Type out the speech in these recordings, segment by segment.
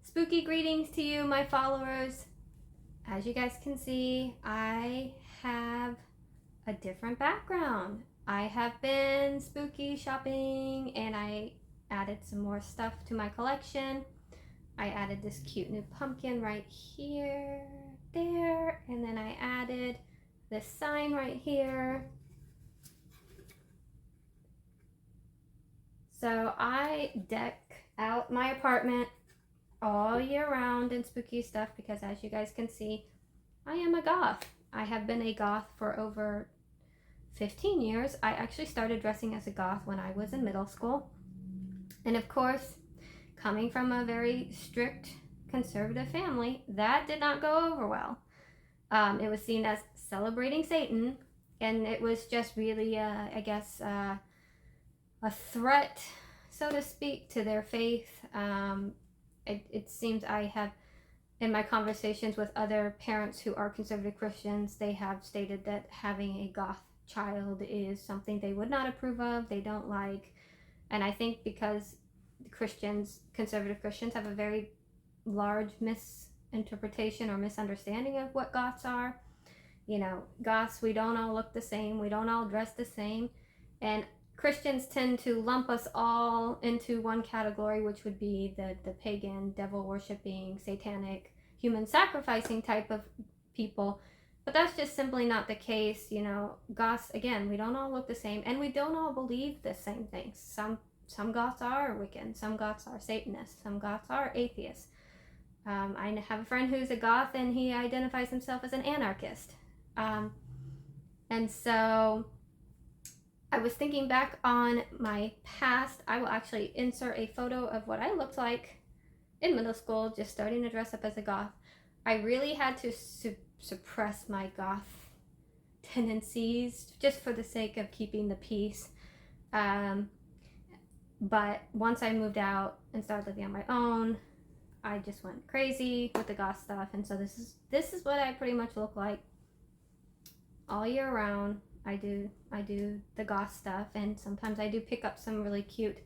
Spooky greetings to you, my followers. As you guys can see, I have a different background. I have been spooky shopping and I added some more stuff to my collection. I added this cute new pumpkin right here, there, and then I added this sign right here. So I deck out my apartment all year round in spooky stuff because, as you guys can see, I am a goth. I have been a goth for over 15 years. I actually started dressing as a goth when I was in middle school. And of course, coming from a very strict conservative family, that did not go over well. It was seen as celebrating Satan, and it was just really, a threat, so to speak, to their faith. It seems I have, in my conversations with other parents who are conservative Christians, they have stated that having a goth child is something they would not approve of, they don't like. And I think because conservative Christians have a very large misinterpretation or misunderstanding of what goths are. You know, goths, we don't all look the same, we don't all dress the same, and Christians tend to lump us all into one category, which would be the pagan, devil-worshipping, satanic, human-sacrificing type of people. But that's just simply not the case. You know, goths, again, we don't all look the same, and we don't all believe the same things. Some goths are Wiccan, some goths are Satanists, some goths are atheists. I have a friend who's a goth, and he identifies himself as an anarchist. And so I was thinking back on my past. I will actually insert a photo of what I looked like in middle school, just starting to dress up as a goth. I really had to suppress my goth tendencies just for the sake of keeping the peace. But once I moved out and started living on my own, I just went crazy with the goth stuff. And so this is what I pretty much look like all year round. I do the goth stuff, and sometimes I do pick up some really cute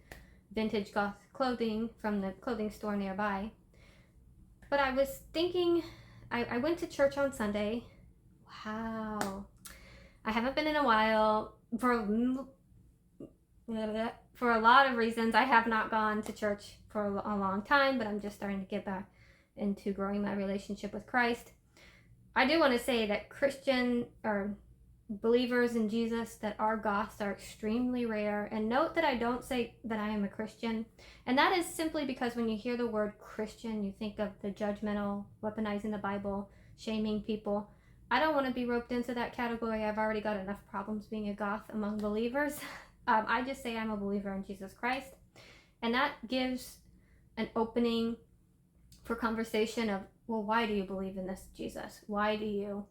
vintage goth clothing from the clothing store nearby. But I was thinking, I went to church on Sunday. Wow. I haven't been in a while for a lot of reasons. I have not gone to church for a long time, but I'm just starting to get back into growing my relationship with Christ. I do want to say that Christian or believers in Jesus that are goths are extremely rare. And note that I don't say that I am a Christian. And that is simply because when you hear the word Christian, you think of the judgmental, weaponizing the Bible, shaming people. I don't want to be roped into that category. I've already got enough problems being a goth among believers. I just say I'm a believer in Jesus Christ. And that gives an opening for conversation of, well, why do you believe in this Jesus? Why do you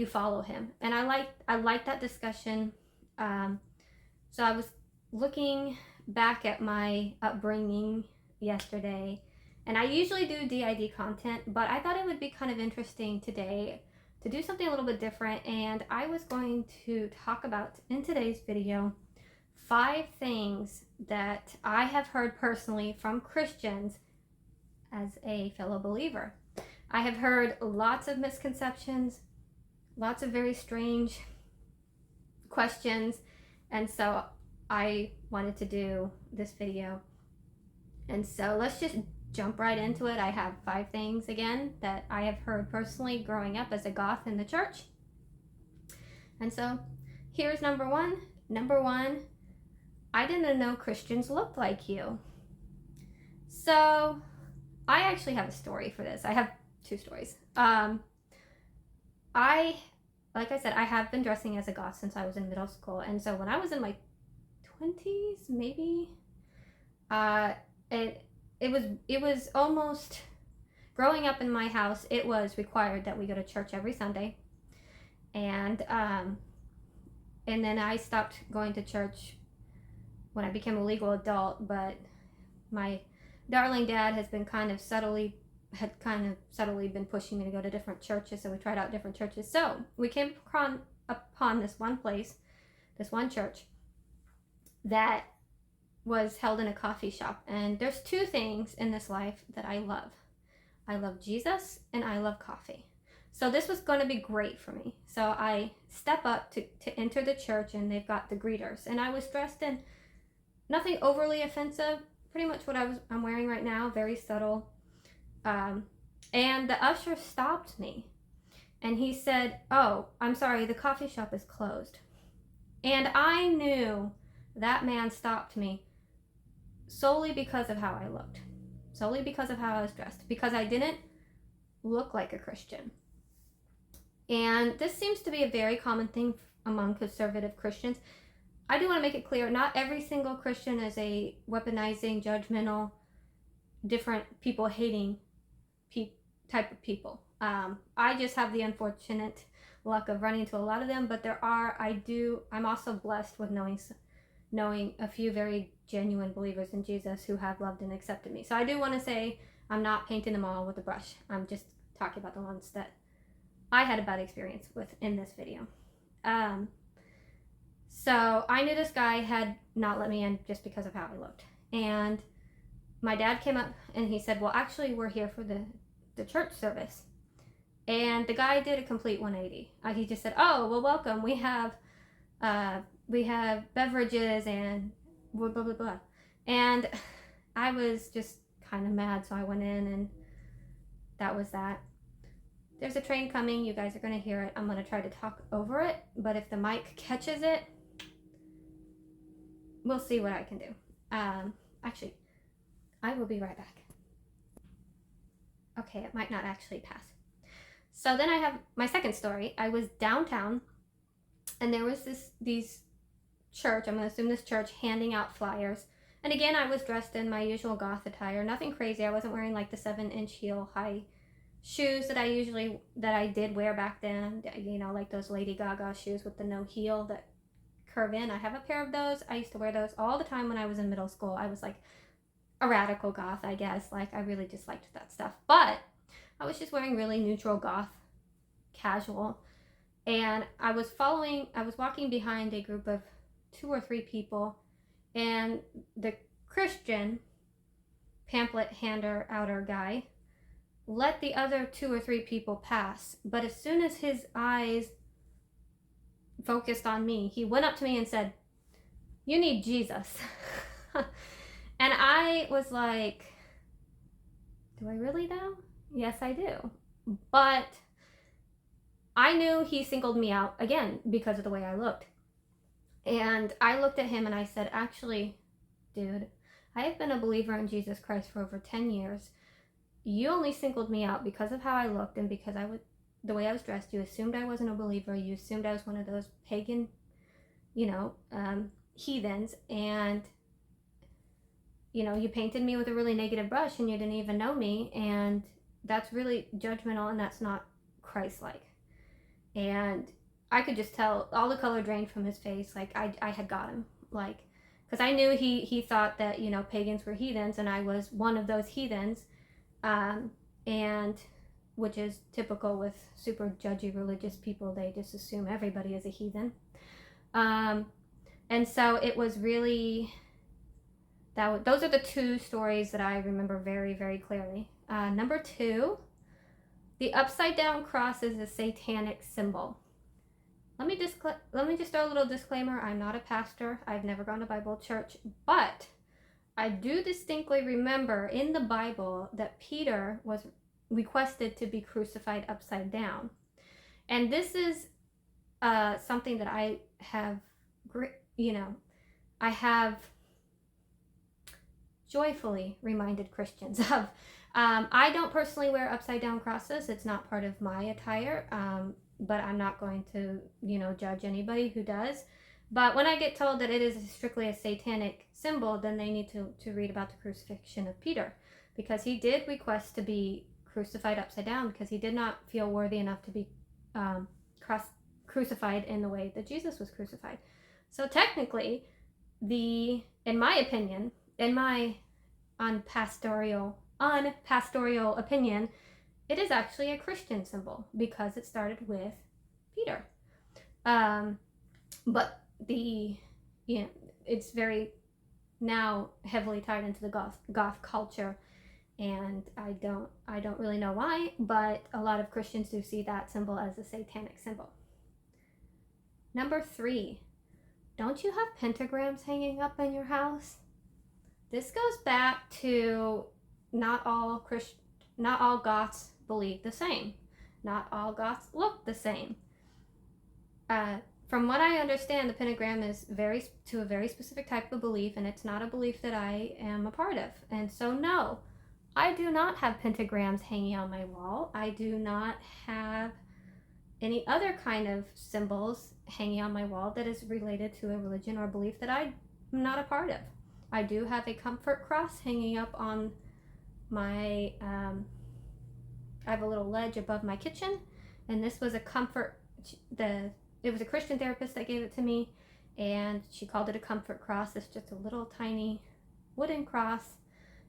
follow him? And I like that discussion. So I was looking back at my upbringing yesterday, and I usually do DID content, but I thought it would be kind of interesting today to do something a little bit different. And I was going to talk about, in today's video, 5 things that I have heard personally from Christians as a fellow believer. I have heard lots of misconceptions, lots of very strange questions, and so I wanted to do this video. And so let's just jump right into it. I have 5 things again that I have heard personally growing up as a goth in the church. And so here's number one. Number one, I didn't know Christians looked like you. So I actually have a story for this. I have 2 stories. Like I said, I have been dressing as a goth since I was in middle school. And so when I was in my 20s, maybe, it was almost, growing up in my house, it was required that we go to church every Sunday. And then I stopped going to church when I became a legal adult, but my darling dad has been kind of subtly been pushing me to go to different churches, so we tried out different churches. So we came upon this one church that was held in a coffee shop. And there's two things in this life that I love. I love Jesus and I love coffee. So this was going to be great for me. So I step up to enter the church, and they've got the greeters. And I was dressed in nothing overly offensive, pretty much what I'm wearing right now, very subtle. And the usher stopped me, and he said, "Oh, I'm sorry, the coffee shop is closed." And I knew that man stopped me solely because of how I looked, solely because of how I was dressed, because I didn't look like a Christian. And this seems to be a very common thing among conservative Christians. I do want to make it clear, not every single Christian is a weaponizing, judgmental, different people hating type of people. I just have the unfortunate luck of running into a lot of them, but I'm also blessed with knowing a few very genuine believers in Jesus who have loved and accepted me. So I do want to say I'm not painting them all with a brush. I'm just talking about the ones that I had a bad experience with in this video. So I knew this guy had not let me in just because of how I looked. And my dad came up and he said, "Well, actually, we're here for the church service." And the guy did a complete 180. He just said, "Oh, well, welcome. We have beverages and blah, blah, blah, blah." And I was just kind of mad, so I went in, and that was that. There's a train coming. You guys are going to hear it. I'm going to try to talk over it, but if the mic catches it, we'll see what I can do. Actually, I will be right back. Okay, it might not actually pass. So then I have my second story. I was downtown, and there was these church, I'm going to assume this church, handing out flyers. And again, I was dressed in my usual goth attire, nothing crazy. I wasn't wearing like the 7-inch heel high shoes that I did wear back then, you know, like those Lady Gaga shoes with the no heel that curve in. I have a pair of those. I used to wear those all the time when I was in middle school. I was like a radical goth, I guess. Like, I really just liked that stuff. But I was just wearing really neutral goth, casual. And I was walking behind a group of 2 or 3 people, and the Christian pamphlet outer guy let the other 2 or 3 people pass. But as soon as his eyes focused on me, he went up to me and said, "You need Jesus." And I was like, do I really though? Yes, I do. But I knew he singled me out again because of the way I looked. And I looked at him and I said, "Actually, dude, I have been a believer in Jesus Christ for over 10 years. You only singled me out because of how I looked and because the way I was dressed. You assumed I wasn't a believer. You assumed I was one of those pagan, heathens. And, you painted me with a really negative brush and you didn't even know me. And that's really judgmental, and that's not Christ-like." And I could just tell all the color drained from his face. Like, I had got him. Like, because I knew he thought that, pagans were heathens, and I was one of those heathens. And which is typical with super judgy religious people. They just assume everybody is a heathen. And so it was really, those are the 2 stories that I remember very, very clearly. Number 2, the upside down cross is a satanic symbol. Let me just throw a little disclaimer. I'm not a pastor. I've never gone to Bible church, but I do distinctly remember in the Bible that Peter was requested to be crucified upside down. And this is something that I have, I have joyfully reminded Christians of. I don't personally wear upside down crosses. It's not part of my attire, but I'm not going to, judge anybody who does. But when I get told that it is strictly a satanic symbol, then they need to read about the crucifixion of Peter, because he did request to be crucified upside down because he did not feel worthy enough to be crucified in the way that Jesus was crucified. So technically, in my opinion, in my unpastoral opinion, it is actually a Christian symbol because it started with Peter. But it's very now heavily tied into the goth culture, and I don't really know why, but a lot of Christians do see that symbol as a satanic symbol. Number 3, don't you have pentagrams hanging up in your house? This goes back to not all goths believe the same. Not all goths look the same. From what I understand, the pentagram is to a very specific type of belief, and it's not a belief that I am a part of. And so no, I do not have pentagrams hanging on my wall. I do not have any other kind of symbols hanging on my wall that is related to a religion or belief that I'm not a part of. I do have a comfort cross hanging up on my, I have a little ledge above my kitchen, and this was it was a Christian therapist that gave it to me, and she called it a comfort cross. It's just a little tiny wooden cross,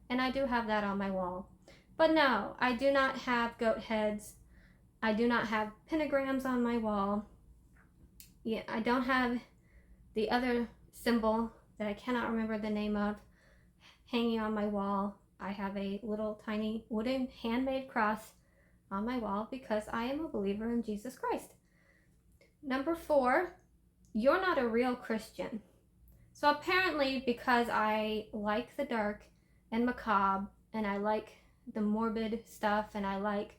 and I do have that on my wall. But no, I do not have goat heads. I do not have pentagrams on my wall. Yeah, I don't have the other symbol that I cannot remember the name of hanging on my wall. I have a little tiny wooden handmade cross on my wall because I am a believer in Jesus Christ. Number 4, you're not a real Christian. So apparently, because I like the dark and macabre, and I like the morbid stuff, and I like,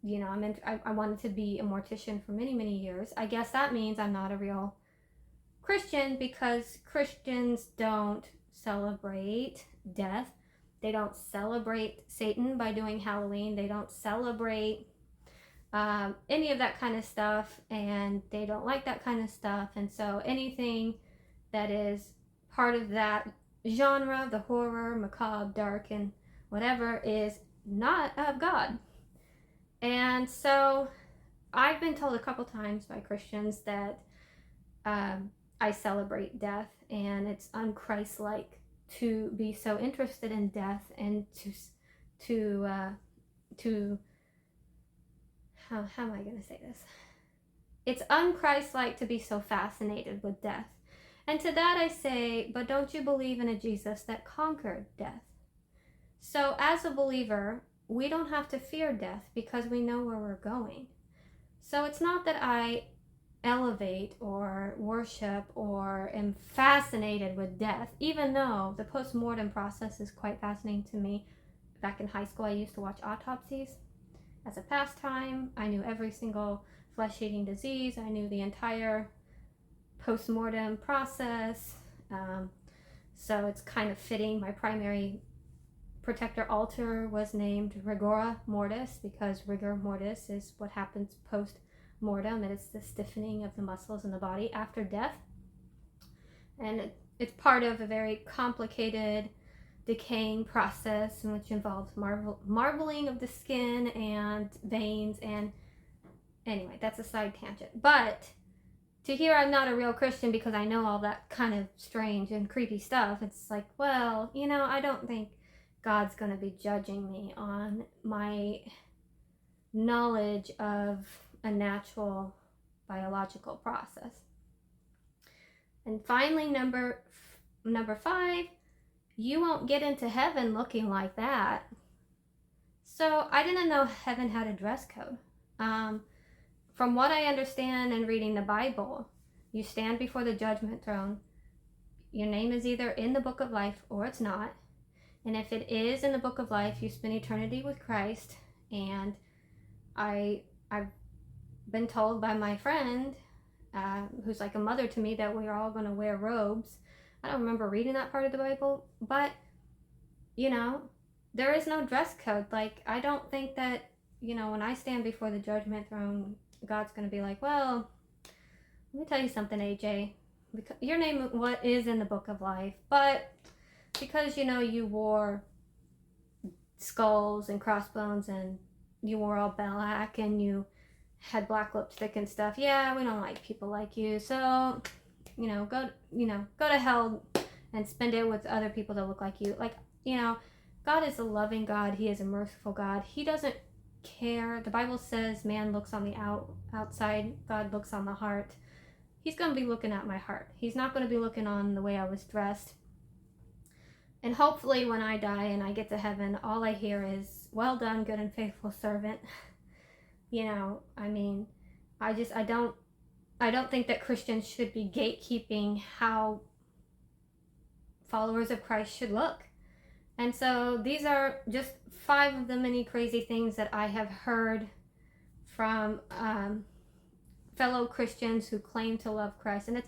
I wanted to be a mortician for many, many years. I guess that means I'm not a real Christian, because Christians don't celebrate death. They don't celebrate Satan by doing Halloween. They don't celebrate any of that kind of stuff, and they don't like that kind of stuff. And so anything that is part of that genre, the horror, macabre, dark, and whatever, is not of God. And so I've been told a couple times by Christians that I celebrate death, and it's unchristlike to be so interested in death, and to how am I going to say this? It's unchristlike to be so fascinated with death. And to that I say, but don't you believe in a Jesus that conquered death? So as a believer, we don't have to fear death because we know where we're going. So it's not that I elevate or worship or am fascinated with death, even though the post-mortem process is quite fascinating to me. Back in high school, I used to watch autopsies as a pastime. I knew every single flesh-eating disease. I knew the entire post-mortem process. So it's kind of fitting. My primary protector altar was named Rigora Mortis, because rigor mortis is what happens post-mortem, and it's the stiffening of the muscles in the body after death. And it's part of a very complicated decaying process, which involves marbling of the skin and veins. And anyway, that's a side tangent. But to hear I'm not a real Christian because I know all that kind of strange and creepy stuff, it's like, well, I don't think God's going to be judging me on my knowledge of a natural biological process. And finally, number 5, you won't get into heaven looking like that. So I didn't know heaven had a dress code. From what I understand in reading the Bible, you stand before the judgment throne. Your name is either in the book of life or it's not. And if it is in the book of life, you spend eternity with Christ. And I've been told by my friend, who's like a mother to me, that we're all going to wear robes. I don't remember reading that part of the Bible, but there is no dress code. Like, I don't think that, when I stand before the judgment throne, God's going to be like, well, let me tell you something, AJ. Because your name is in the book of life, but because, you wore skulls and crossbones, and you wore all black, and you had black lipstick and stuff, yeah, we don't like people like you, so go to hell and spend it with other people that look like you. Like, God is a loving God. He is a merciful God. He doesn't care. The Bible says man looks on the outside, God looks on the heart. He's going to be looking at my heart. He's not going to be looking on the way I was dressed. And hopefully when I die and I get to heaven, all I hear is, well done, good and faithful servant. You know, I mean, I don't think that Christians should be gatekeeping how followers of Christ should look. And so these are just 5 of the many crazy things that I have heard from fellow Christians who claim to love Christ. And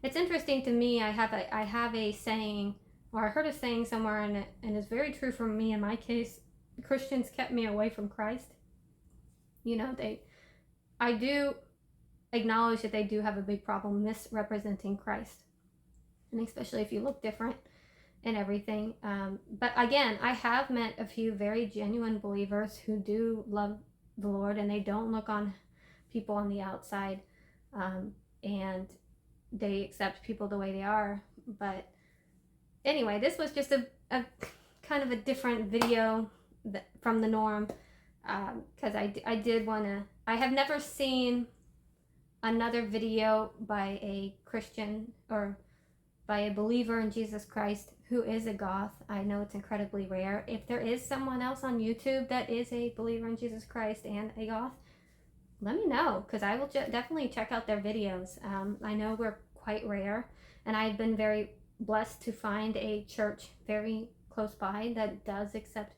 it's interesting to me. I have a saying, or I heard a saying somewhere, and it's very true for me. In my case, Christians kept me away from Christ. You know, I do acknowledge that they do have a big problem misrepresenting Christ, and especially if you look different and everything. But again, I have met a few very genuine believers who do love the Lord, and they don't look on people on the outside, and they accept people the way they are. But anyway, this was just a kind of a different video from the norm, because I did want to. I have never seen another video by a Christian or by a believer in Jesus Christ who is a goth. I know it's incredibly rare. If there is someone else on YouTube that is a believer in Jesus Christ and a goth, let me know, because I will definitely check out their videos. I know we're quite rare, and I've been very blessed to find a church very close by that does accept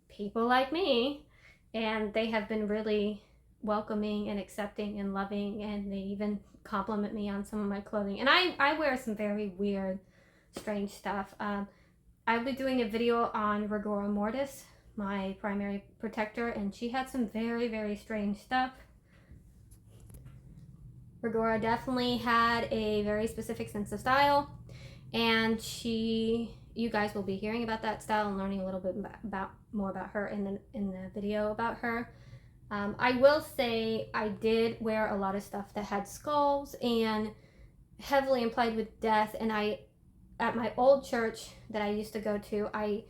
people like me, and they have been really welcoming and accepting and loving, and they even compliment me on some of my clothing. And I wear some very weird, strange stuff. I'll be doing a video on Rigora Mortis, my primary protector, and she had some very, very strange stuff. Rigora definitely had a very specific sense of style, and you guys will be hearing about that style and learning a little bit more about her in the video about her. I will say I did wear a lot of stuff that had skulls and heavily implied with death, and at my old church that I used to go to, I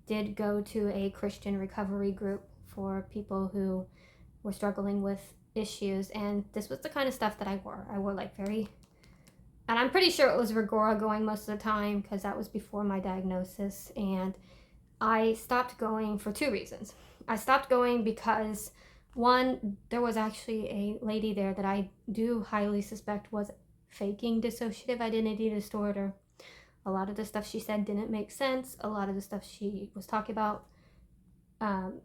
did go to a Christian recovery group for people who were struggling with issues, and this was the kind of stuff that I wore. I wore like and I'm pretty sure it was Rigora going most of the time, because that was before my diagnosis. And I stopped going for 2 reasons. I stopped going because, one, there was actually a lady there that I do highly suspect was faking dissociative identity disorder. A lot of the stuff she said didn't make sense. A lot of the stuff she was talking about,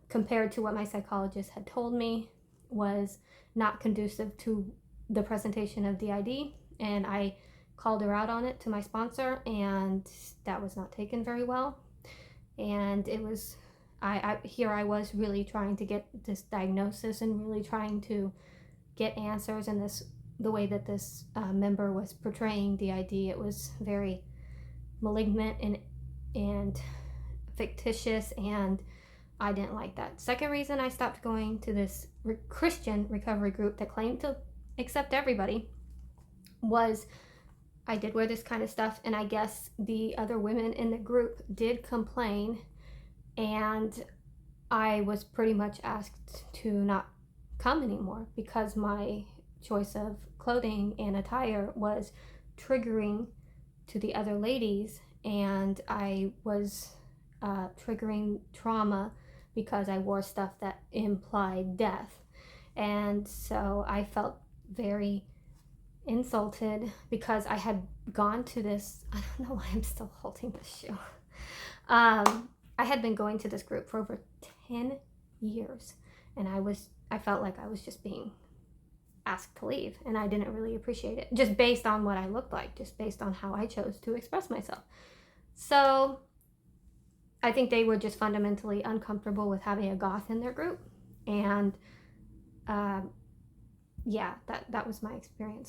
compared to what my psychologist had told me, was not conducive to the presentation of DID. And I called her out on it to my sponsor, and that was not taken very well. And it was, I was really trying to get this diagnosis and really trying to get answers, and the way that this member was portraying DID, it was very malignant and fictitious, and I didn't like that. Second reason I stopped going to this Christian recovery group that claimed to accept everybody was I did wear this kind of stuff, and I guess the other women in the group did complain, and I was pretty much asked to not come anymore because my choice of clothing and attire was triggering to the other ladies, and I was triggering trauma because I wore stuff that implied death. And so I felt very insulted because I had gone to this, I don't know why I'm still holding this shoe. I had been going to this group for over 10 years, and I felt like I was just being asked to leave, and I didn't really appreciate it, just based on what I looked like, just based on how I chose to express myself. So I think they were just fundamentally uncomfortable with having a goth in their group, and yeah, that was my experience.